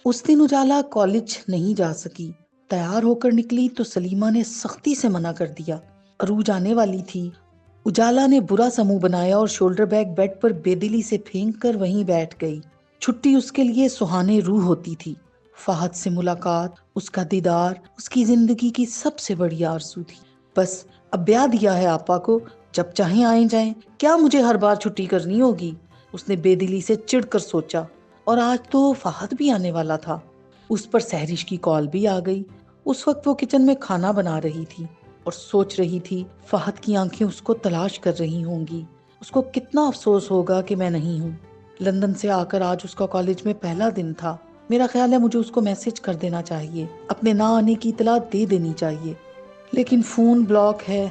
उस दिन उजाला कॉलेज नहीं जा सकी। तैयार होकर निकली तो सलीमा ने सख्ती से मना कर दिया। अरूज आने वाली थी। उजाला ने बुरा सा मुंह बनाया और शोल्डर बैग बेड पर बेदिली से फेंक कर वहीं बैठ गई। छुट्टी उसके लिए सुहाने रूह होती थी। फहद से मुलाकात, उसका दीदार, उसकी जिंदगी की सबसे बड़ी आरज़ू थी। बस अब ब्याह दिया है आपा को, जब चाहे आए जाएं, क्या मुझे हर बार छुट्टी करनी होगी? उसने बेदिली से चिढ़कर सोचा। और आज तो फहद भी आने वाला था। उस पर सहरिश की कॉल भी आ गई। उस वक्त वो किचन में खाना बना रही थी और सोच रही थी फहद की आंखें उसको तलाश कर रही होंगी। उसको कितना अफसोस होगा कि मैं नहीं हूँ। लंदन से आकर आज उसका कॉलेज में पहला दिन था। मेरा ख्याल है मुझे उसको मैसेज कर देना चाहिए, अपने ना आने की इतला दे देनी चाहिए। लेकिन फोन ब्लॉक है।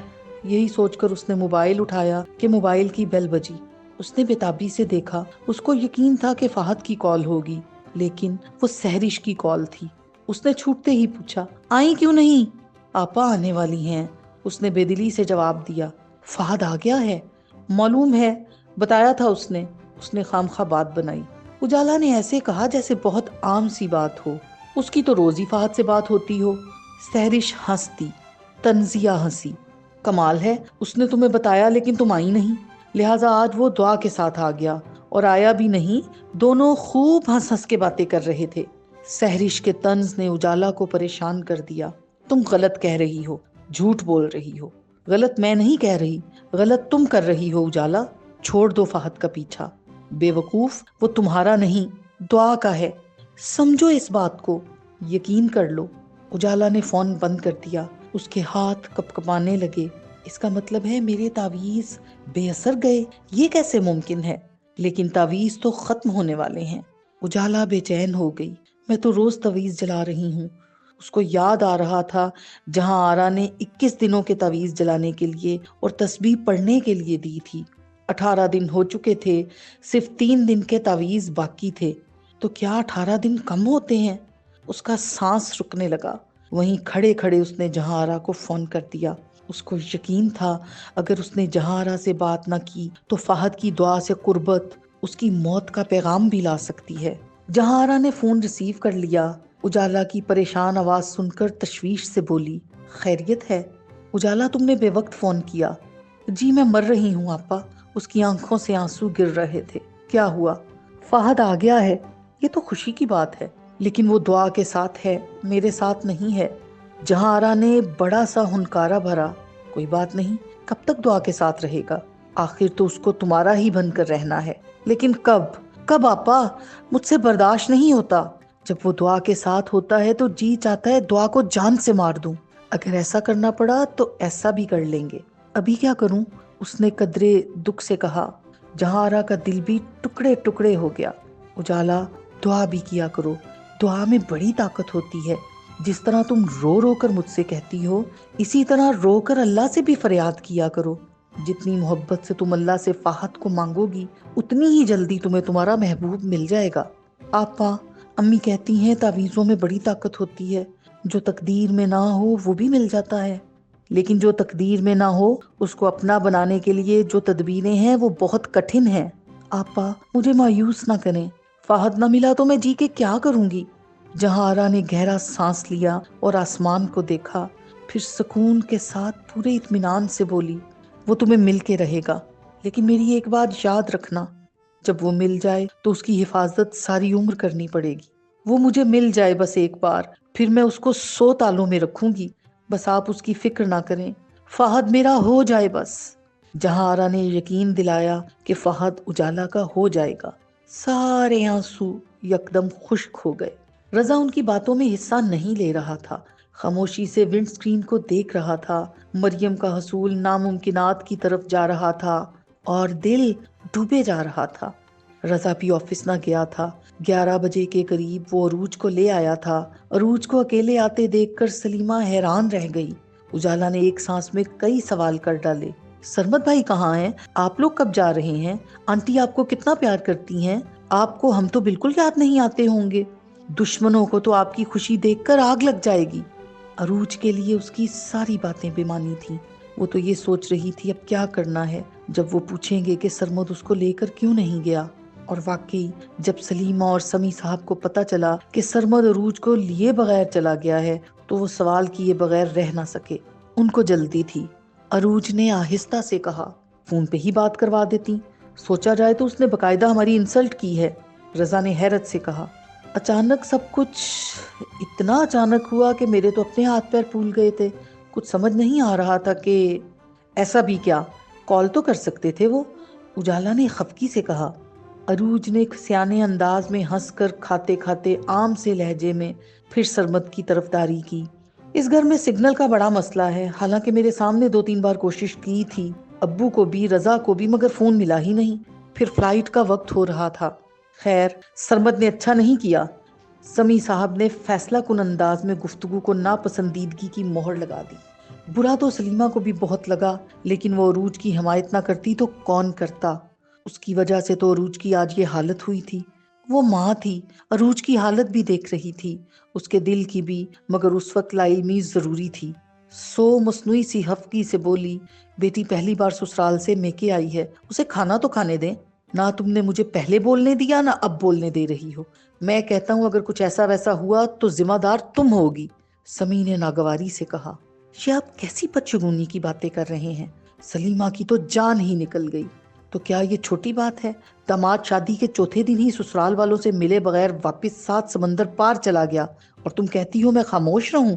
यही सोचकर उसने मोबाइल उठाया कि मोबाइल की बेल बजी। उसने बेताबी से देखा। उसको यकीन था कि फहद की कॉल होगी, लेकिन वो सहरिश की कॉल थी। उसने छूटते ही पूछा, आई क्यों नहीं? आपा आने वाली हैं, उसने बेदिली से जवाब दिया। फहद आ गया है? मालूम है, बताया था उसने। उसने खामखा बात बनाई। उजाला ने ऐसे कहा जैसे बहुत आम सी बात हो। उसकी तो रोज ही फहद से बात होती हो। सहरिश हंसती। तंजिया हंसी। कमाल है, उसने तुम्हें बताया लेकिन तुम आई नहीं, लिहाजा आज वो दुआ के साथ आ गया। और आया भी नहीं, दोनों खूब हंस हंस के बातें कर रहे थे। सहरिश के तंज ने उजाला को परेशान कर दिया। तुम गलत कह रही हो, झूठ बोल रही हो। गलत मैं नहीं कह रही, गलत तुम कर रही हो उजाला। छोड़ दो फहद का पीछा। बेवकूफ, वो तुम्हारा नहीं, दुआ का है। समझो इस बात को, यकीन कर लो। उजाला ने फोन बंद कर दिया। उसके हाथ कपकपाने लगे। इसका मतलब है मेरे तावीज बेअसर गए? ये कैसे मुमकिन है? लेकिन तावीज तो खत्म होने वाले हैं। उजाला बेचैन हो गई। मैं तो रोज तावीज जला रही हूँ। उसको याद आ रहा था जहां आरा ने 21 दिनों के तावीज जलाने के लिए और तस्बीह पढ़ने के लिए दी थी। 18 दिन हो चुके थे, सिर्फ 3 दिन के तावीज बाकी थे। तो क्या 18 दिन कम होते हैं? उसका सांस रुकने लगा। वहीं खड़े खड़े उसने जहांआरा को फोन कर दिया। उसको यकीन था अगर उसने जहांआरा से बात ना की तो फहद की दुआ से कुर्बत उसकी मौत का पैगाम भी ला सकती है। जहांआरा ने फोन रिसीव कर लिया। उजाला की परेशान आवाज सुनकर तशवीश से बोली, खैरियत है? उजाला, तुमने बेवक्त फोन किया। जी मैं मर रही हूँ आपा। उसकी आंखों से आंसू गिर रहे थे। क्या हुआ? फहद आ गया है, ये तो खुशी की बात है, लेकिन वो दुआ के साथ है, मेरे साथ नहीं है। जहांआरा ने बड़ा सा हुनकारा भरा। कोई बात नहीं, कब तक दुआ के साथ रहेगा? आखिर तो उसको तुम्हारा ही बनकर रहना है। लेकिन कब? कब आपा? मुझसे बर्दाश्त नहीं होता। जब वो दुआ के साथ होता है तो जी चाहता है दुआ को जान से मार दूं। अगर ऐसा करना पड़ा तो ऐसा भी कर लेंगे। अभी क्या करूं? उसने कदरे दुख से कहा। जहांआरा का दिल भी टुकड़े टुकड़े हो गया। उजाला, दुआ भी किया करो, दुआ में बड़ी ताकत होती है। जिस तरह तुम रो रो कर मुझसे कहती हो, इसी तरह रो कर अल्लाह से भी फरियाद किया करो। जितनी मोहब्बत से तुम अल्लाह से फाहत को मांगोगी, उतनी ही जल्दी तुम्हें तुम्हारा महबूब मिल जाएगा। आपा, अम्मी कहती हैं तावीज़ों में बड़ी ताकत होती है। जो तकदीर में ना हो वो भी मिल जाता है, लेकिन जो तकदीर में ना हो उसको अपना बनाने के लिए जो तदबीरें हैं वो बहुत कठिन हैं। आपा, मुझे मायूस ना करें। फाहद ना मिला तो मैं जी के क्या करूंगी? जहांआरा ने गहरा सांस लिया और आसमान को देखा। फिर सुकून के साथ पूरे इत्मीनान से बोली, वो तुम्हें मिल के रहेगा, लेकिन मेरी एक बात याद रखना, जब वो मिल जाए तो उसकी हिफाजत सारी उम्र करनी पड़ेगी। वो मुझे मिल जाए बस एक बार, फिर मैं उसको 100 तालों में रखूंगी। बस आप उसकी फिक्र ना करें। फहद मेरा हो जाए बस। जहांआरा ने यकीन दिलाया कि फहद उजाला का हो जाएगा। सारे आंसू यकदम खुश्क हो गए। रजा उनकी बातों में हिस्सा नहीं ले रहा था। खामोशी से विंड स्क्रीन को देख रहा था। मरियम का हसूल नामुमकिनात की तरफ जा रहा था और दिल डूबे जा रहा था। रजा भी ऑफिस ना गया था। 11 बजे के करीब वो अरूज को ले आया था। अरूज को अकेले आते देखकर सलीमा हैरान रह गई। उजाला ने एक सांस में कई सवाल कर डाले। सरमत भाई कहाँ हैं? आप लोग कब जा रहे हैं? आंटी आपको कितना प्यार करती हैं। आपको हम तो बिल्कुल याद नहीं आते होंगे। दुश्मनों को तो आपकी खुशी देखकर आग लग जाएगी। अरूज के लिए उसकी सारी बातें बेमानी थी। वो तो ये सोच रही थी अब क्या करना है जब वो पूछेंगे कि सरमद उसको लेकर क्यों नहीं गया। اور واقعی جب سلیمہ اور سمی صاحب کو پتا چلا کہ سرمد عروج کو لیے بغیر چلا گیا ہے تو وہ سوال کیے بغیر رہ نہ سکے۔ ان کو جلدی تھی۔ عروج نے آہستہ سے کہا، فون پہ ہی بات کروا دیتی، سوچا جائے تو اس نے باقاعدہ ہماری انسلٹ کی ہے۔ رضا نے حیرت سے کہا، اچانک سب کچھ اتنا اچانک ہوا کہ میرے تو اپنے ہاتھ پیر پھول گئے تھے، کچھ سمجھ نہیں آ رہا تھا کہ… ایسا بھی کیا، کال تو کر سکتے تھے وہ، اجالا نے خفگی سے کہا۔ عروج نے سیانے انداز میں ہنس کر کھاتے کھاتے عام سے لہجے میں پھر سرمد کی طرفداری کی۔ اس گھر میں سگنل کا بڑا مسئلہ ہے، حالانکہ میرے سامنے 2-3 بار کوشش کی تھی، ابو کو بھی رضا کو بھی، مگر فون ملا ہی نہیں، پھر فلائٹ کا وقت ہو رہا تھا۔ خیر، سرمد نے اچھا نہیں کیا، سمی صاحب نے فیصلہ کن انداز میں گفتگو کو ناپسندیدگی کی مہر لگا دی۔ برا تو سلیمہ کو بھی بہت لگا، لیکن وہ عروج کی حمایت نہ کرتی تو کون کرتا؟ اس کی وجہ سے تو عروج کی آج یہ حالت ہوئی تھی۔ وہ ماں تھی، عروج کی حالت بھی دیکھ رہی تھی، اس کے دل کی بھی، مگر اس وقت لا علمی ضروری تھی۔ سو مصنوعی سی خفگی سے بولی، بیٹی پہلی بار سسرال سے میکے آئی ہے، اسے کھانا تو کھانے دیں۔ نہ تم نے مجھے پہلے بولنے دیا، نہ اب بولنے دے رہی ہو۔ میں کہتا ہوں اگر کچھ ایسا ویسا ہوا تو ذمہ دار تم ہوگی۔ سمی نے ناگواری سے کہا، یہ آپ کیسی بدشگونی کی باتیں کر رہے ہیں؟ سلیمہ کی تو جان ہی نکل گئی۔ تو کیا یہ چھوٹی بات ہے؟ داماد شادی کے چوتھے دن ہی سسرال والوں سے ملے بغیر واپس 7 سمندر پار چلا گیا، اور تم کہتی ہو میں خاموش رہوں؟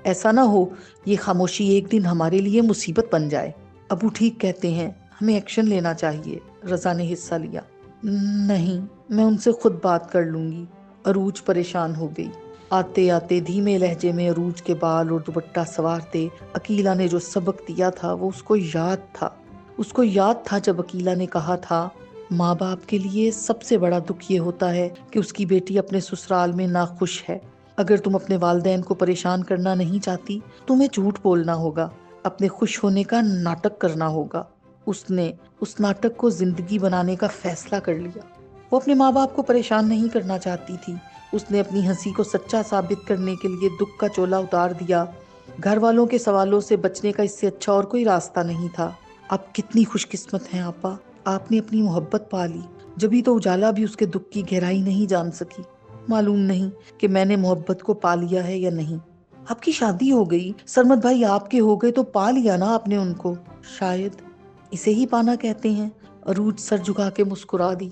ایسا نہ ہو یہ خاموشی ایک دن ہمارے لیے مصیبت بن جائے۔ ابو ٹھیک کہتے ہیں، ہمیں ایکشن لینا چاہیے۔ رضا نے حصہ لیا۔ نہیں، میں ان سے خود بات کر لوں گی۔ عروج پریشان ہو گئی۔ آتے آتے دھیمے لہجے میں عروج کے بال اور دوپٹہ سنوارتے عقیلہ نے جو سبق دیا تھا وہ اس کو یاد تھا۔ اس کو یاد تھا جب عقیلہ نے کہا تھا، ماں باپ کے لیے سب سے بڑا دکھ یہ ہوتا ہے کہ اس کی بیٹی اپنے سسرال میں ناخوش ہے۔ اگر تم اپنے والدین کو پریشان کرنا نہیں چاہتی، تمہیں جھوٹ بولنا ہوگا، اپنے خوش ہونے کا ناٹک کرنا ہوگا۔ اس نے اس ناٹک کو زندگی بنانے کا فیصلہ کر لیا۔ وہ اپنے ماں باپ کو پریشان نہیں کرنا چاہتی تھی۔ اس نے اپنی ہنسی کو سچا ثابت کرنے کے لیے دکھ کا چولا اتار دیا۔ گھر والوں کے سوالوں سے بچنے کا اس سے اچھا اور کوئی راستہ نہیں تھا۔ آپ کتنی خوش قسمت ہیں آپا، آپ نے اپنی محبت پا لی، جبھی تو اجالا بھی اس کے دکھ کی گہرائی نہیں جان سکی۔ معلوم نہیں کہ میں نے محبت کو پا لیا ہے یا نہیں۔ آپ کی شادی ہو گئی، سرمد بھائی آپ کے ہو گئے تو پا لیا نا آپ نے ان کو۔ شاید اسے ہی پانا کہتے ہیں۔ عروج سر جھکا کے مسکرا دی۔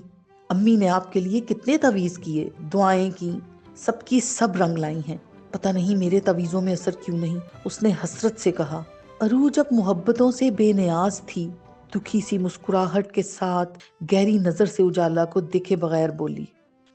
امی نے آپ کے لیے کتنے تعویذ کیے، دعائیں کی، سب کی سب رنگ لائی ہیں، پتہ نہیں میرے تعویذوں میں اثر کیوں نہیں، اس نے حسرت سے کہا۔ عروج اب محبتوں سے بے نیاز تھی، دکھی سی مسکراہٹ کے ساتھ گہری نظر سے اجالا کو دیکھے بغیر بولی،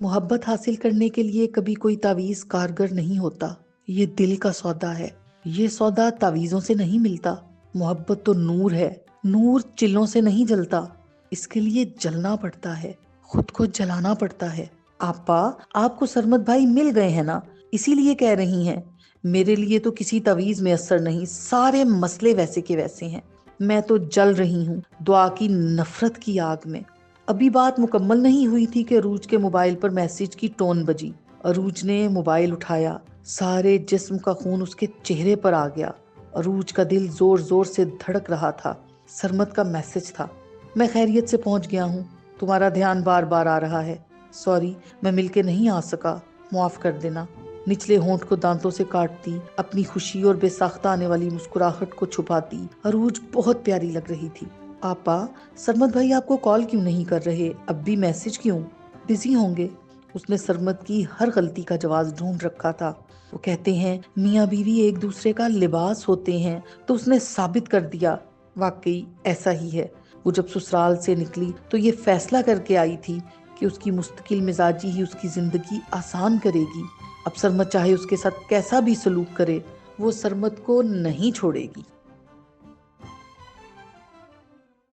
محبت حاصل کرنے کے لیے کبھی کوئی تعویذ کارگر نہیں ہوتا، یہ دل کا سودا ہے، یہ سودا تعویذوں سے نہیں ملتا۔ محبت تو نور ہے، نور چلوں سے نہیں جلتا، اس کے لیے جلنا پڑتا ہے، خود کو جلانا پڑتا ہے۔ آپا، آپ کو سرمد بھائی مل گئے ہیں نا، اسی لیے کہہ رہی ہیں۔ میرے لیے تو کسی تعویذ میں اثر نہیں، سارے مسئلے ویسے کے ویسے ہیں، میں تو جل رہی ہوں دعا کی نفرت کی آگ میں۔ ابھی بات مکمل نہیں ہوئی تھی کہ عروج کے موبائل پر میسج کی ٹون بجی۔ عروج نے موبائل اٹھایا، سارے جسم کا خون اس کے چہرے پر آ گیا۔ عروج کا دل زور زور سے دھڑک رہا تھا۔ سرمد کا میسج تھا، میں خیریت سے پہنچ گیا ہوں، تمہارا دھیان بار بار آ رہا ہے، سوری میں مل کے نہیں آ سکا، معاف کر دینا۔ نچلے ہونٹ کو دانتوں سے کاٹتی، اپنی خوشی اور بے ساختہ آنے والی مسکراہٹ کو چھپاتی عروج بہت پیاری لگ رہی تھی۔ آپا، سرمد بھائی آپ کو کال کیوں نہیں کر رہے، اب بھی میسج کیوں؟ بزی ہوں گے۔ اس نے سرمد کی ہر غلطی کا جواز ڈھونڈ رکھا تھا۔ وہ کہتے ہیں میاں بیوی ایک دوسرے کا لباس ہوتے ہیں، تو اس نے ثابت کر دیا، واقعی ایسا ہی ہے۔ وہ جب سسرال سے نکلی تو یہ فیصلہ کر کے آئی تھی کہ اس کی مستقل مزاجی ہی اس کی زندگی آسان کرے گی۔ اب سرمد چاہے اس کے ساتھ کیسا بھی سلوک کرے، وہ سرمد کو نہیں چھوڑے گی۔